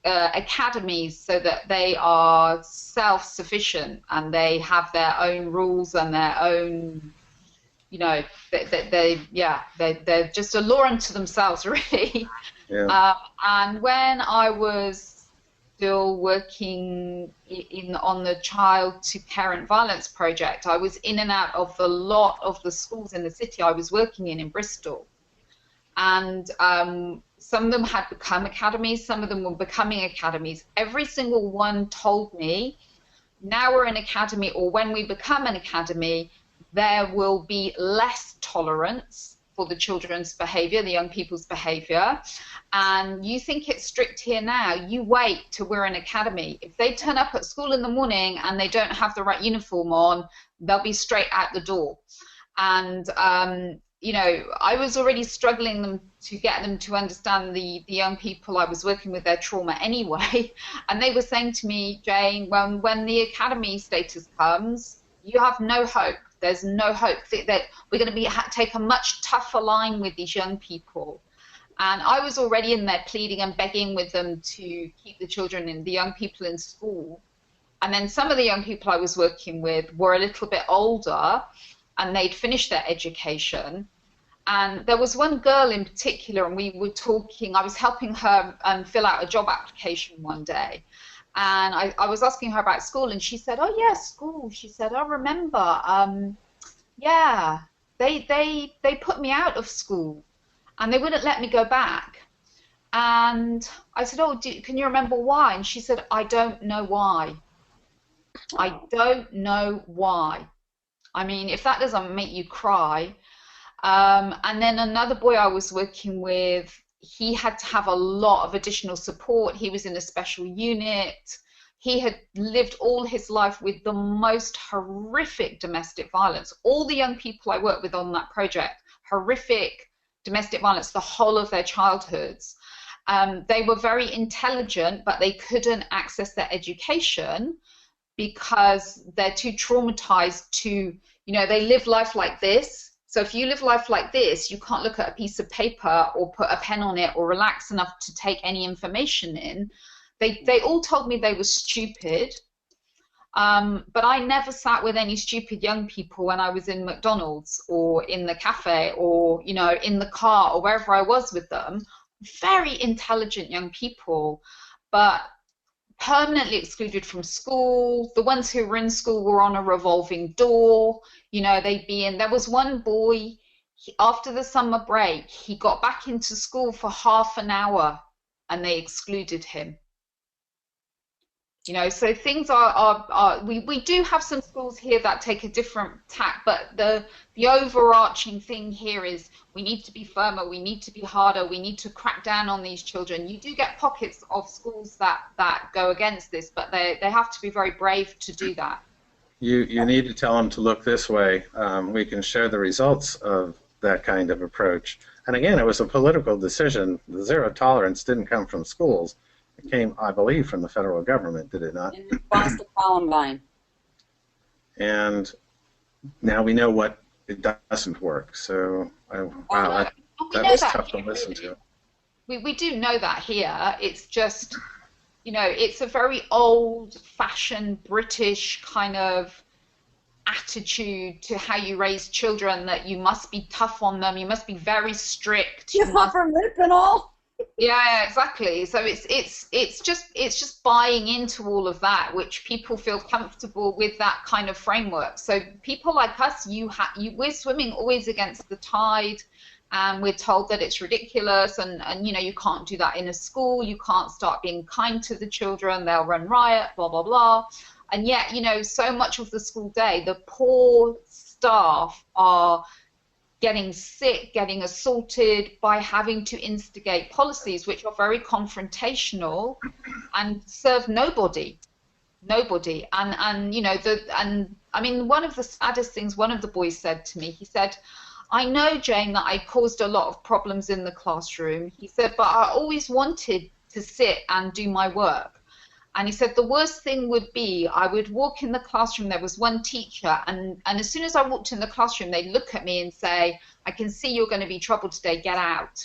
academies so that they are self-sufficient and they have their own rules and their own, they're just a law unto themselves, really. Yeah. And when I was still working on the child to parent violence project, I was in and out of a lot of the schools in the city I was working in Bristol. And some of them had become academies, some of them were becoming academies. Every single one told me, now we're an academy, or when we become an academy, there will be less tolerance for the children's behavior, the young people's behavior. And you think it's strict here now, you wait till we're an academy. If they turn up at school in the morning and they don't have the right uniform on, they'll be straight out the door. And I was already struggling to get them to understand the young people I was working with, their trauma anyway. And they were saying to me, Jane, when the academy status comes, you have no hope. There's no hope that we're going to take a much tougher line with these young people. And I was already in there pleading and begging with them to keep the children and the young people in school. And then some of the young people I was working with were a little bit older and they'd finished their education. And there was one girl in particular, and we were talking, I was helping her fill out a job application one day. And I was asking her about school, and she said, oh, yeah, school. She said, I remember, they put me out of school, and they wouldn't let me go back. And I said, oh, can you remember why? And she said, I don't know why. I don't know why. I mean, if that doesn't make you cry. And then another boy I was working with, he had to have a lot of additional support. He was in a special unit. He had lived all his life with the most horrific domestic violence. All the young people I worked with on that project, horrific domestic violence the whole of their childhoods. They were very intelligent, but they couldn't access their education because they're too traumatized to, they live life like this. So if you live life like this, you can't look at a piece of paper or put a pen on it or relax enough to take any information in. They all told me they were stupid. But I never sat with any stupid young people when I was in McDonald's or in the cafe or, in the car or wherever I was with them. Very intelligent young people, but permanently excluded from school. The ones who were in school were on a revolving door. They'd be in. There was one boy, after the summer break, he got back into school for half an hour and they excluded him. So things we do have some schools here that take a different tack, but the overarching thing here is we need to be firmer, we need to be harder, we need to crack down on these children. You do get pockets of schools that go against this, but they have to be very brave to do that. You need to tell them to look this way. We can share the results of that kind of approach. And again, it was a political decision. The zero tolerance didn't come from schools. It came, I believe, from the federal government, did it not? In response to Columbine. And now we know what it doesn't work. So, wow, that was tough to listen to. We do know that here. It's just, it's a very old-fashioned British kind of attitude to how you raise children, that you must be tough on them, you must be very strict. You must for lip and all. Yeah, exactly. So it's just buying into all of that, which people feel comfortable with that kind of framework. So people like us, we're swimming always against the tide, and we're told that it's ridiculous, and you can't do that in a school. You can't start being kind to the children; they'll run riot, blah blah blah. And yet, so much of the school day, the poor staff are getting sick, getting assaulted by having to instigate policies which are very confrontational and serve nobody. And I mean, one of the saddest things one of the boys said to me, he said, "I know, Jane, that I caused a lot of problems in the classroom." He said, "But I always wanted to sit and do my work." And he said, the worst thing would be, I would walk in the classroom, there was one teacher, and as soon as I walked in the classroom, they'd look at me and say, "I can see you're going to be trouble today, get out."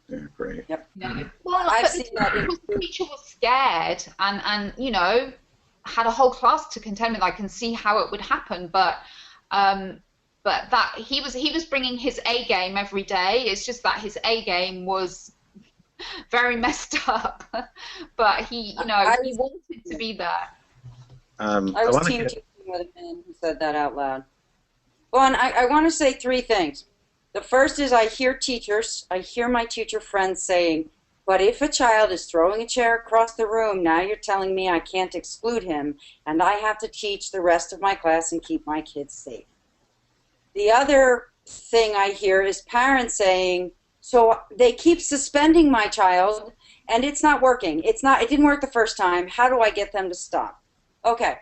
Yeah, great. Yep. Well, I've but seen that. the teacher was scared and had a whole class to contend with. I can see how it would happen, but that he was bringing his A game every day. It's just that his A game was very messed up, but he wanted to be there. I was team teaching with a man who said that out loud. Well, and I want to say three things. The first is I hear my teacher friends saying, "But if a child is throwing a chair across the room, now you're telling me I can't exclude him, and I have to teach the rest of my class and keep my kids safe." The other thing I hear is parents saying, "So they keep suspending my child, and it's not working. It didn't work the first time. How do I get them to stop?" Okay.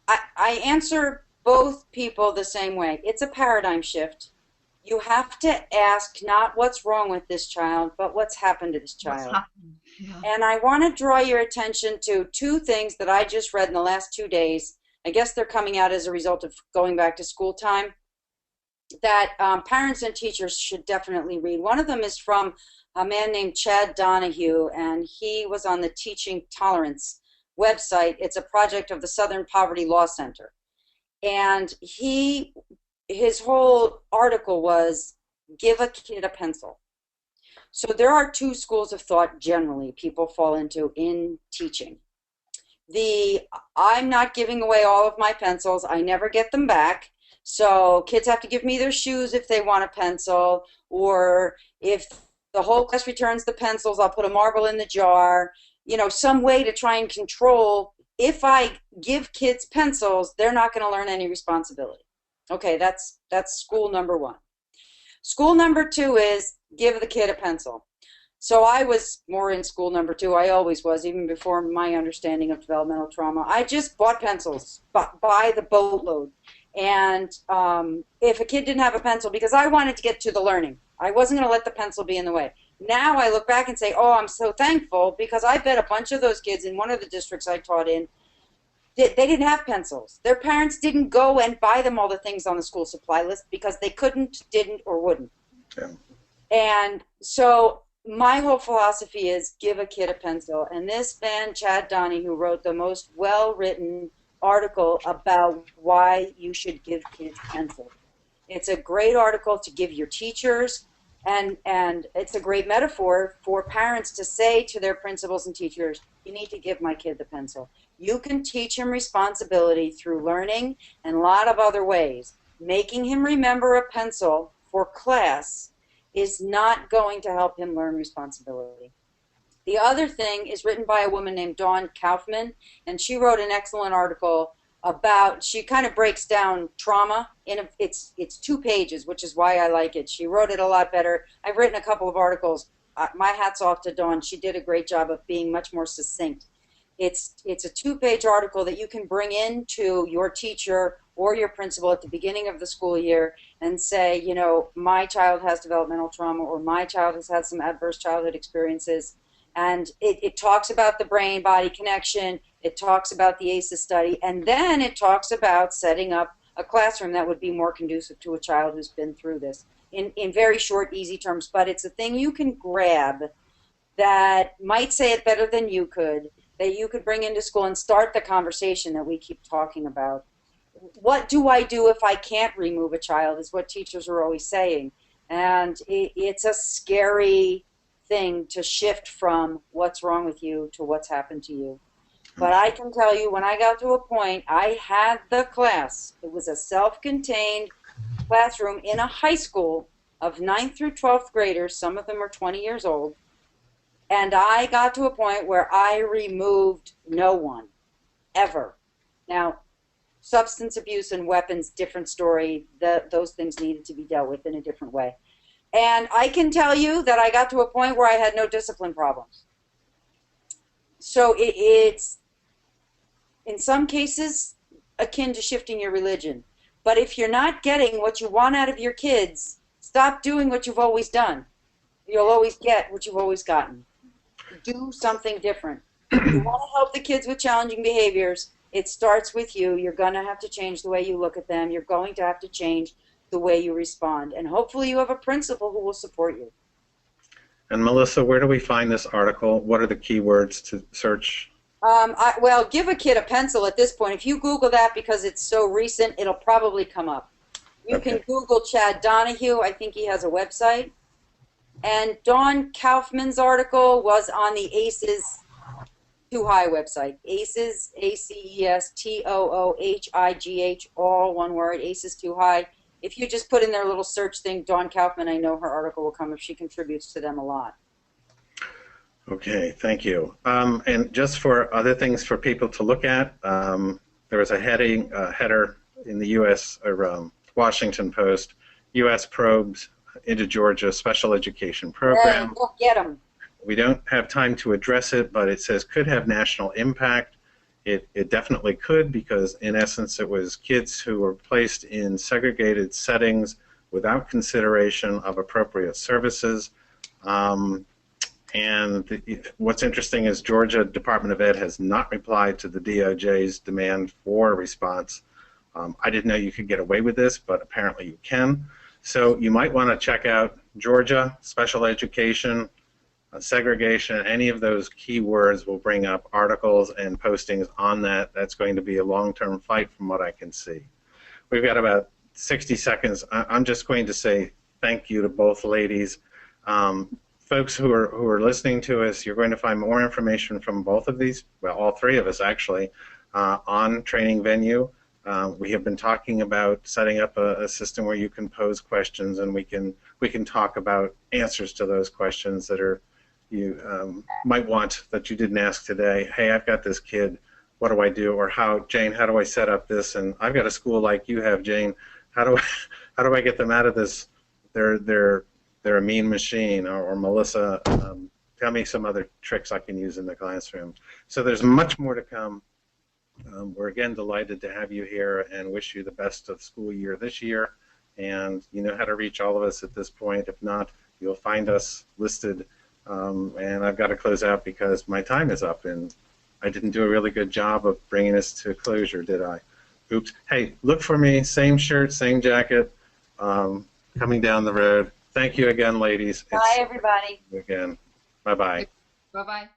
I answer both people the same way. It's a paradigm shift. You have to ask not what's wrong with this child, but what's happened to this child. Yeah. And I want to draw your attention to two things that I just read in the last 2 days. I guess they're coming out as a result of going back to school time, that parents and teachers should definitely read. One of them is from a man named Chad Donahue, and he was on the Teaching Tolerance website. It's a project of the Southern Poverty Law Center. And his whole article was, give a kid a pencil. So there are two schools of thought generally people fall into in teaching. I'm not giving away all of my pencils. I never get them back. So kids have to give me their shoes if they want a pencil, or if the whole class returns the pencils, I'll put a marble in the jar. Some way to try and control. If I give kids pencils, they're not going to learn any responsibility. Okay, that's school number one. School number two is give the kid a pencil. So I was more in school number two. I always was, even before my understanding of developmental trauma. I just bought pencils by the boatload. And if a kid didn't have a pencil, because I wanted to get to the learning, I wasn't going to let the pencil be in the way. Now I look back and say, oh, I'm so thankful, because I bet a bunch of those kids in one of the districts I taught in, they didn't have pencils. Their parents didn't go and buy them all the things on the school supply list because they couldn't, didn't, or wouldn't. Yeah. And so my whole philosophy is give a kid a pencil. And this man, Chad Donahue, wrote the most well-written article about why you should give kids pencils. It's a great article to give your teachers, and it's a great metaphor for parents to say to their principals and teachers, you need to give my kid the pencil. You can teach him responsibility through learning and a lot of other ways. Making him remember a pencil for class is not going to help him learn responsibility. The other thing is written by a woman named Dawn Kaufman, and she wrote an excellent article about, she kind of breaks down trauma it's 2 pages, which is why I like it. She wrote it a lot better. I've written a couple of articles. My hat's off to Dawn. She did a great job of being much more succinct. It's a 2-page article that you can bring into your teacher or your principal at the beginning of the school year and say, you know, my child has developmental trauma, or my child has had some adverse childhood experiences. And it talks about the brain-body connection, it talks about the ACEs study, and then it talks about setting up a classroom that would be more conducive to a child who's been through this in very short, easy terms. But it's a thing you can grab that might say it better than you could, that you could bring into school and start the conversation that we keep talking about. What do I do if I can't remove a child, is what teachers are always saying. And it's a scary thing to shift from what's wrong with you to what's happened to you. But I can tell you, when I got to a point, I had the class. It was a self-contained classroom in a high school of 9th through 12th graders. Some of them are 20 years old. And I got to a point where I removed no one, ever. Now, substance abuse and weapons, different story. Those things needed to be dealt with in a different way. And I can tell you that I got to a point where I had no discipline problems. So it's, in some cases, akin to shifting your religion. But if you're not getting what you want out of your kids, stop doing what you've always done. You'll always get what you've always gotten. Do something different. If you want to help the kids with challenging behaviors, it starts with you. You're going to have to change the way you look at them. You're going to have to change the way you respond. And hopefully you have a principal who will support you. And Melissa, where do we find this article? What are the keywords to search? Well, give a kid a pencil at this point. If you Google that, because it's so recent, it'll probably come up. You can Google Chad Donahue. I think he has a website. And Dawn Kaufman's article was on the ACEs Too High website. ACEs, ACES, all one word, ACEs Too High. If you just put in their little search thing, Dawn Kaufman, I know her article will come if she contributes to them a lot. Okay, thank you. And just for other things for people to look at, there was a header in the U.S. or Washington Post, U.S. probes into Georgia special education program. Go get them. We don't have time to address it, but it says could have national impact. It definitely could, because in essence it was kids who were placed in segregated settings without consideration of appropriate services. What's interesting is Georgia Department of Ed has not replied to the DOJ's demand for a response. I didn't know you could get away with this, but apparently you can. So you might want to check out Georgia, special education, segregation. Any of those keywords will bring up articles and postings on that. That's going to be a long-term fight from what I can see. We've got about 60 seconds. I'm just going to say thank you to both ladies. Folks who are listening to us, you're going to find more information from both of these, well, all three of us actually, on Training Venue. We have been talking about setting up a system where you can pose questions, and we can talk about answers to those questions that you might want that you didn't ask today. Hey, I've got this kid. What do I do? Or Jane, how do I set up this? And I've got a school like you have, Jane. How do I get them out of this? They're a mean machine. Or Melissa, tell me some other tricks I can use in the classroom. So there's much more to come. We're again delighted to have you here and wish you the best of school year this year. And you know how to reach all of us at this point. If not, you'll find us listed. And I've got to close out because my time is up, and I didn't do a really good job of bringing us to closure, did I? Oops. Hey, look for me. Same shirt, same jacket, coming down the road. Thank you again, ladies. Bye, everybody. Again. Bye-bye. Bye bye.